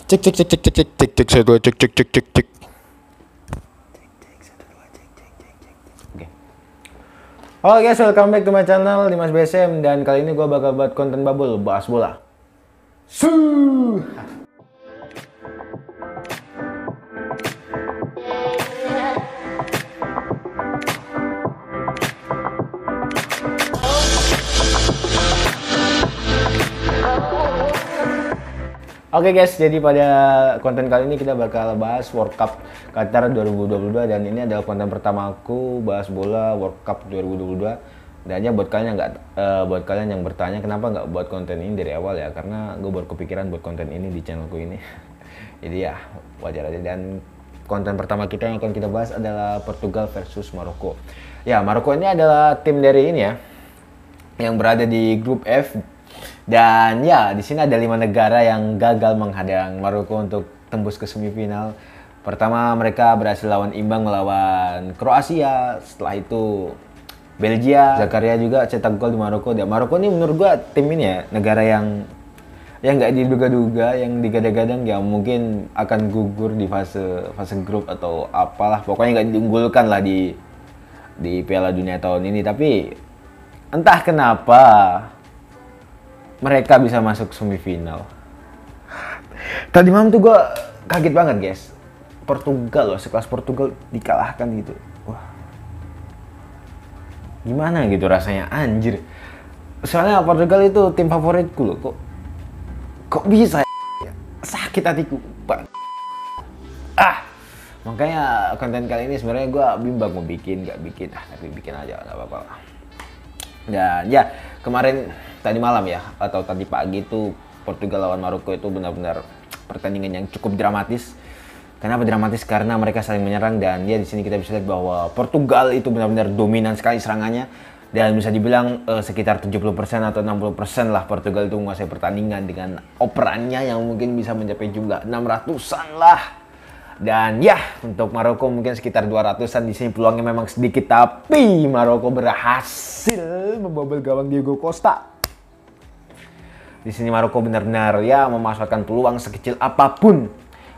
Cek cek cek cek cek cek cek cek satu cek cek cek cek cek. Oke. Halo guys, welcome back to my channel Dimas BSM, dan kali ini gue bakal buat konten bubble bahas bola. Suh. Oke guys, jadi pada konten kali ini kita bakal bahas World Cup Qatar 2022, dan ini adalah konten pertama aku bahas bola World Cup 2022. Dan ya buat kalian yang buat kalian yang bertanya kenapa nggak buat konten ini dari awal ya, karena gue baru kepikiran buat konten ini di channelku ini. Jadi ya wajar aja. Dan konten pertama kita yang akan kita bahas adalah Portugal versus Maroko. Ya, Maroko ini adalah tim dari ini ya, yang berada di grup F. Dan ya, di sini ada 5 negara yang gagal menghadang Maroko untuk tembus ke semifinal. Pertama, mereka berhasil lawan imbang melawan Kroasia. Setelah itu Belgia, Zakaria juga cetak gol di Maroko. Dan Maroko ini menurut gua tim ini ya, negara yang nggak diduga-duga, yang digadang-gadang ya mungkin akan gugur di fase grup atau apalah. Pokoknya nggak diunggulkan lah di Piala Dunia tahun ini. Tapi entah kenapa mereka bisa masuk semifinal. Tadi malam tuh gue kaget banget guys. Portugal loh, sekelas Portugal dikalahkan gitu. Wah, gimana gitu rasanya, anjir. Soalnya Portugal itu tim favoritku loh. Kok bisa ya? Sakit hatiku. Makanya konten kali ini sebenarnya gue bimbang mau bikin, nggak bikin. Tapi bikin aja, nggak apa-apa. Dan ya, kemarin tadi malam ya, atau tadi pagi itu Portugal lawan Maroko itu benar-benar pertandingan yang cukup dramatis. Kenapa dramatis? Karena mereka saling menyerang, dan ya di sini kita bisa lihat bahwa Portugal itu benar-benar dominan sekali serangannya, dan bisa dibilang sekitar 70% atau 60% lah Portugal itu menguasai pertandingan dengan operannya yang mungkin bisa mencapai jumlah 600-an lah. Dan ya, untuk Maroko mungkin sekitar 200-an. Di sini peluangnya memang sedikit, tapi Maroko berhasil membobol gawang Diego Costa. Di sini Maroko benar-benar ya memanfaatkan peluang sekecil apapun.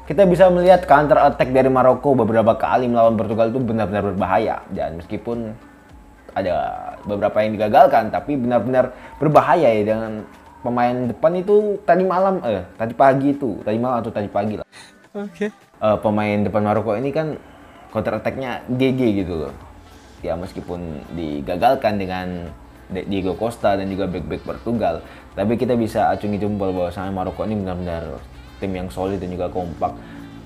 Kita bisa melihat counter attack dari Maroko beberapa kali melawan Portugal itu benar-benar berbahaya. Dan meskipun ada beberapa yang digagalkan, tapi benar-benar berbahaya ya, dengan pemain depan itu tadi malam lah. Oke. Pemain depan Maroko ini kan counter attack-nya GG gitu loh. Ya meskipun digagalkan dengan Diego Costa dan juga back-back Portugal, tapi kita bisa acungi jempol bahwa Maroko ini benar-benar tim yang solid dan juga kompak.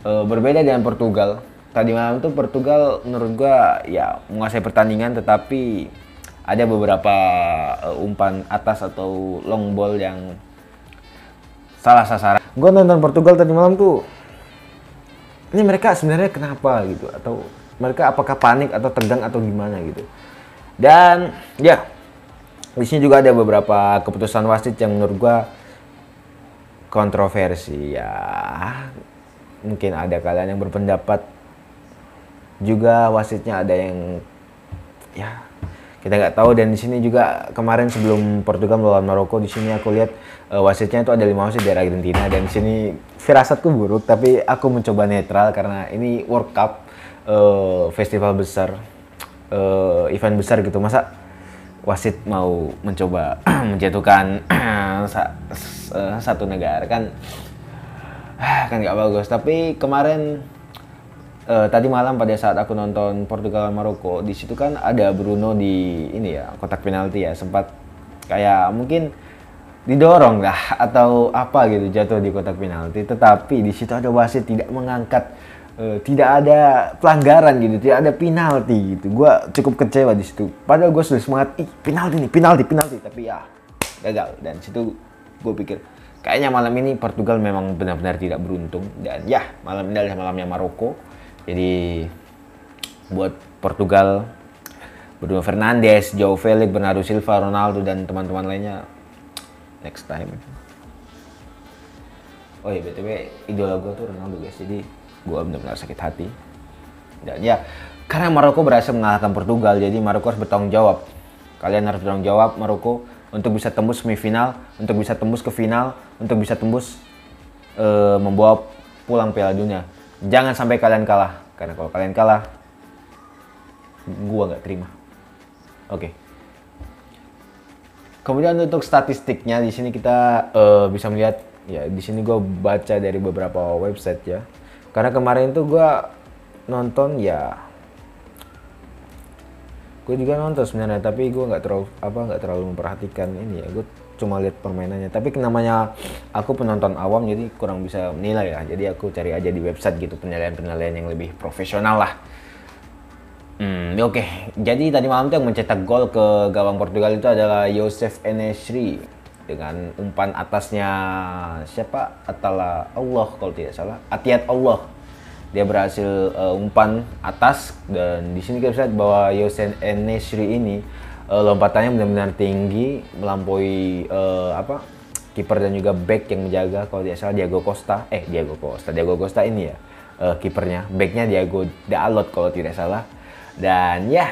Berbeda dengan Portugal. Tadi malam tuh Portugal menurut gua ya menguasai pertandingan, tetapi ada beberapa umpan atas atau long ball yang salah sasaran. Gua nonton Portugal tadi malam tuh, ini mereka sebenarnya kenapa gitu, atau mereka apakah panik atau tegang atau gimana gitu. Dan ya, di sini juga ada beberapa keputusan wasit yang menurut gua kontroversi ya. Mungkin ada kalian yang berpendapat juga wasitnya ada yang ya kita nggak tahu. Dan di sini juga kemarin sebelum Portugal melawan Maroko, di sini aku lihat wasitnya itu ada 5 wasit dari Argentina. Dan di sini firasatku buruk, tapi aku mencoba netral karena ini World Cup, festival besar, event besar gitu. Masa wasit mau mencoba menjatuhkan satu negara kan nggak bagus. Tapi kemarin tadi malam pada saat aku nonton Portugal Maroko, di situ kan ada Bruno di ini ya, kotak penalti ya, sempat kayak mungkin didorong lah atau apa gitu, jatuh di kotak penalti. Tetapi di situ ada wasit tidak mengangkat, tidak ada pelanggaran gitu, tidak ada penalti gitu. Gua cukup kecewa di situ. Padahal gue sudah semangat, penalti, tapi ya gagal. Dan situ gue pikir kayaknya malam ini Portugal memang benar-benar tidak beruntung. Dan ya, malam ini adalah malamnya Maroko. Jadi buat Portugal, Bruno Fernandes, João Felix, Bernardo Silva, Ronaldo, dan teman-teman lainnya, next time. Oh iya, BTW idola gue tuh Ronaldo guys, jadi gue benar-benar sakit hati. Dan ya, karena Maroko berhasil mengalahkan Portugal, jadi Maroko harus bertanggung jawab. Kalian harus bertanggung jawab, Maroko, untuk bisa tembus semifinal, untuk bisa tembus ke final, untuk bisa tembus membawa pulang Piala Dunia. Jangan sampai kalian kalah, karena kalau kalian kalah, gua nggak terima. Oke. Kemudian untuk statistiknya di sini kita bisa melihat ya, di sini gua baca dari beberapa website ya. Karena kemarin tuh gua nonton ya, gue juga nonton sebenarnya, tapi gue nggak terlalu memperhatikan ini ya. Gue cuma lihat permainannya, tapi namanya aku penonton awam jadi kurang bisa menilai ya. Jadi aku cari aja di website gitu penilaian yang lebih profesional lah. Oke. Jadi tadi malam tuh yang mencetak gol ke gawang Portugal itu adalah Youssef En-Nesyri dengan umpan atasnya siapa? Atala Allah kalau tidak salah. Atiyat Allah. Dia berhasil umpan atas, dan di sini kita bisa lihat bahwa Youssef En-Nesyri ini lompatannya benar-benar tinggi, melampaui kiper dan juga back yang menjaga kalau tidak salah Diego Costa ini ya kipernya, backnya Diego Dalot kalau tidak salah. Dan ya,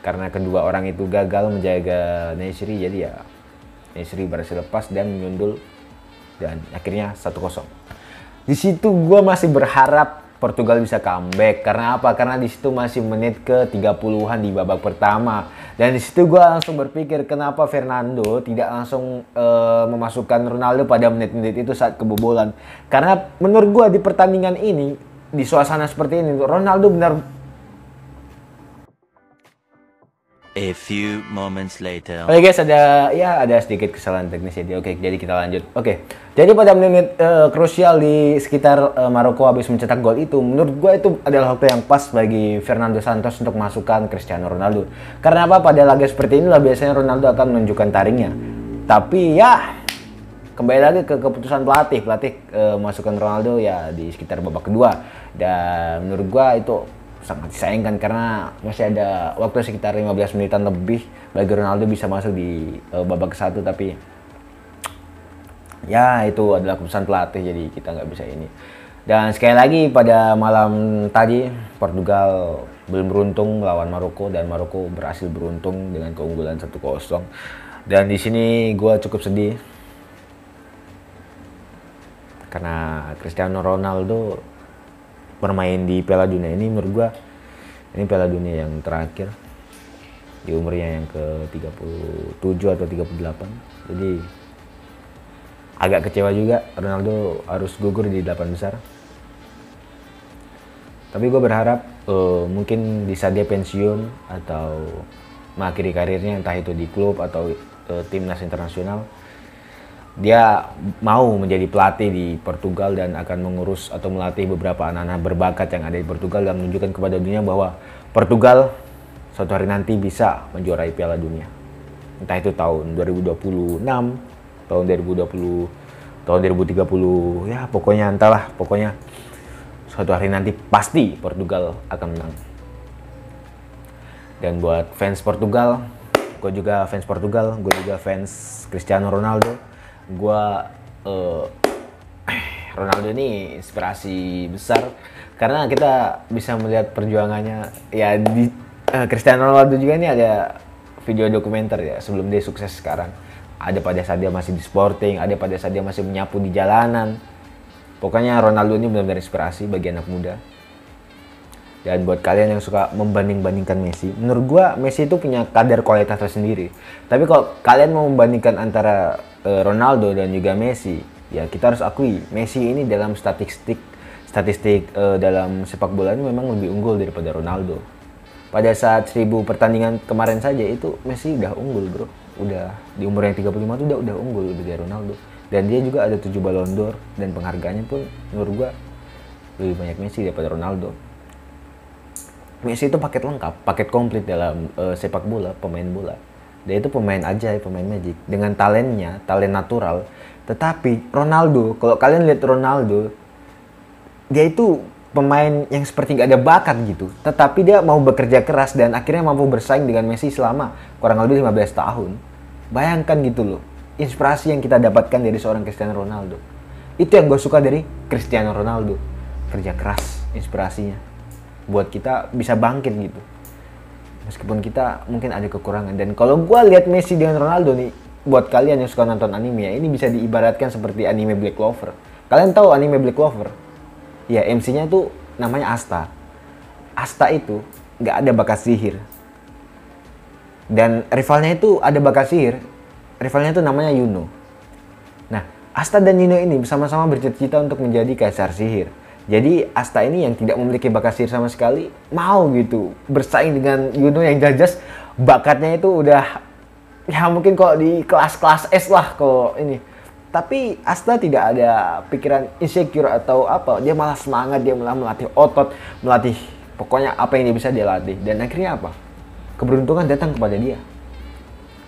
karena kedua orang itu gagal menjaga Nesyri, jadi ya Nesyri berhasil lepas dan menyundul, dan akhirnya 1-0. Di situ gue masih berharap Portugal bisa comeback. Karena apa? Karena di situ masih menit ke 30-an di babak pertama. Dan di situ gue langsung berpikir kenapa Fernando tidak langsung memasukkan Ronaldo pada menit-menit itu saat kebobolan. Karena menurut gue di pertandingan ini, di suasana seperti ini, Ronaldo benar. A few moments later. Oke guys, ada sedikit kesalahan teknis ya. Oke, jadi kita lanjut. Oke. Jadi pada menit krusial di sekitar Maroko habis mencetak gol itu, menurut gue itu adalah waktu yang pas bagi Fernando Santos untuk masukkan Cristiano Ronaldo. Karena apa? Pada laga seperti inilah biasanya Ronaldo akan menunjukkan taringnya. Tapi ya kembali lagi ke keputusan pelatih masukkan Ronaldo ya di sekitar babak kedua. Dan menurut gue itu sangat disayangkan karena masih ada waktu sekitar 15 menitan lebih bagi Ronaldo bisa masuk di babak ke-1, tapi ya itu adalah keputusan pelatih, jadi kita nggak bisa ini. Dan sekali lagi pada malam tadi Portugal belum beruntung melawan Maroko, dan Maroko berhasil beruntung dengan keunggulan 1-0. Dan di sini gue cukup sedih karena Cristiano Ronaldo bermain di Piala Dunia ini, menurut gua ini Piala Dunia yang terakhir di umurnya yang ke-37 atau 38. Jadi agak kecewa juga Ronaldo harus gugur di 8 besar. Tapi gue berharap mungkin di saat dia pensiun atau mengakhiri karirnya, entah itu di klub atau timnas internasional, dia mau menjadi pelatih di Portugal dan akan mengurus atau melatih beberapa anak-anak berbakat yang ada di Portugal dan menunjukkan kepada dunia bahwa Portugal suatu hari nanti bisa menjuarai Piala Dunia. Entah itu tahun 2026, tahun 2020, tahun 2030, ya pokoknya entahlah, pokoknya suatu hari nanti pasti Portugal akan menang. Dan buat fans Portugal, gue juga fans Portugal, gue juga fans Cristiano Ronaldo. Ronaldo ini inspirasi besar karena kita bisa melihat perjuangannya ya di Cristiano Ronaldo juga. Ini ada video dokumenter ya sebelum dia sukses sekarang. Ada pada saat dia masih di Sporting, ada pada saat dia masih menyapu di jalanan. Pokoknya Ronaldo ini benar-benar inspirasi bagi anak muda. Dan buat kalian yang suka membanding-bandingkan Messi, menurut gua Messi itu punya kadar kualitas tersendiri. Tapi kalau kalian mau membandingkan antara Ronaldo dan juga Messi, ya kita harus akui Messi ini dalam statistik dalam sepak bola ini memang lebih unggul daripada Ronaldo. Pada saat 1000 pertandingan kemarin saja itu Messi udah unggul, bro. Udah di umur yang 35 tuh udah unggul lebih dari Ronaldo. Dan dia juga ada 7 Ballon d'Or dan penghargaannya pun menurut gua lebih banyak Messi daripada Ronaldo. Messi itu paket lengkap, paket komplit dalam sepak bola, pemain bola. Dia itu pemain ajaib, pemain magic dengan talentnya, talent natural. Tetapi Ronaldo, kalau kalian lihat Ronaldo, dia itu pemain yang seperti nggak ada bakat gitu. Tetapi dia mau bekerja keras dan akhirnya mampu bersaing dengan Messi selama kurang lebih 15 tahun. Bayangkan gitu loh, inspirasi yang kita dapatkan dari seorang Cristiano Ronaldo. Itu yang gue suka dari Cristiano Ronaldo, kerja keras, inspirasinya buat kita bisa bangkit gitu. Meskipun kita mungkin ada kekurangan. Dan kalau gue lihat Messi dengan Ronaldo nih, buat kalian yang suka nonton anime ya, ini bisa diibaratkan seperti anime Black Clover. Kalian tahu anime Black Clover? Ya, MC-nya itu namanya Asta. Asta itu nggak ada bakat sihir. Dan rivalnya itu ada bakat sihir. Rivalnya itu namanya Yuno. Nah, Asta dan Yuno ini bersama-sama bercita-cita untuk menjadi kaisar sihir. Jadi Asta ini yang tidak memiliki bakat sihir sama sekali mau gitu bersaing dengan Yuno yang jelas bakatnya itu udah ya mungkin kok di kelas-kelas S lah kok ini. Tapi Asta tidak ada pikiran insecure atau apa. Dia malah semangat, dia malah melatih otot, melatih pokoknya apa yang dia bisa dia latih. Dan akhirnya apa? Keberuntungan datang kepada dia.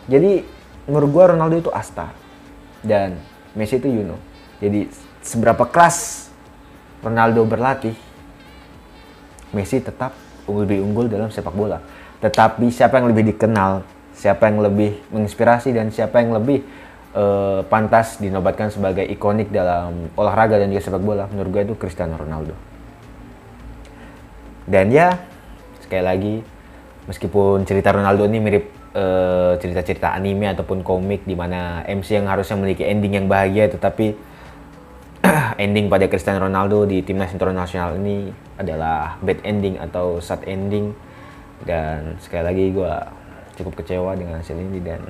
Jadi menurut gua Ronaldo itu Asta dan Messi itu Yuno. Jadi seberapa keras Ronaldo berlatih, Messi tetap lebih unggul dalam sepak bola. Tetapi siapa yang lebih dikenal, siapa yang lebih menginspirasi dan siapa yang lebih pantas dinobatkan sebagai ikonik dalam olahraga dan juga sepak bola, menurut gue itu Cristiano Ronaldo. Dan ya, sekali lagi, meskipun cerita Ronaldo ini mirip cerita-cerita anime ataupun komik di mana MC yang harusnya memiliki ending yang bahagia, tetapi ending pada Cristiano Ronaldo di timnas internasional ini adalah bad ending atau sad ending. Dan sekali lagi gue cukup kecewa dengan hasil ini dan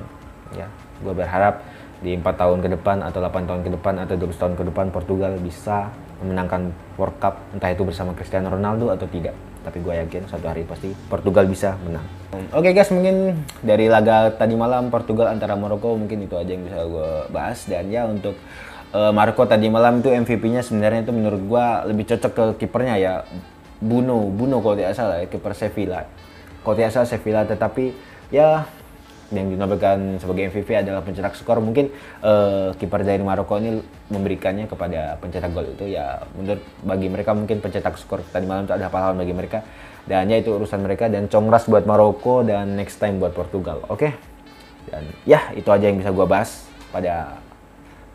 ya, gue berharap di 4 tahun ke depan atau 8 tahun ke depan atau 12 tahun ke depan Portugal bisa memenangkan World Cup, entah itu bersama Cristiano Ronaldo atau tidak. Tapi gue yakin suatu hari pasti Portugal bisa menang. Oke guys, mungkin dari laga tadi malam Portugal antara Maroko mungkin itu aja yang bisa gue bahas. Dan ya untuk Maroko tadi malam itu MVP-nya sebenarnya itu menurut gue lebih cocok ke kipernya ya, Bruno kalau tidak salah ya, kiper Sevilla. Kalau tidak salah Sevilla, tetapi ya yang dinobatkan sebagai MVP adalah pencetak skor. Mungkin kiper dari Maroko ini memberikannya kepada pencetak gol itu ya, menurut bagi mereka mungkin pencetak skor tadi malam itu ada pahlawan bagi mereka. Dan ya itu urusan mereka dan congras buat Maroko dan next time buat Portugal. Oke? Dan ya itu aja yang bisa gua bahas pada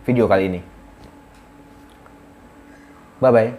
video kali ini. Bye bye.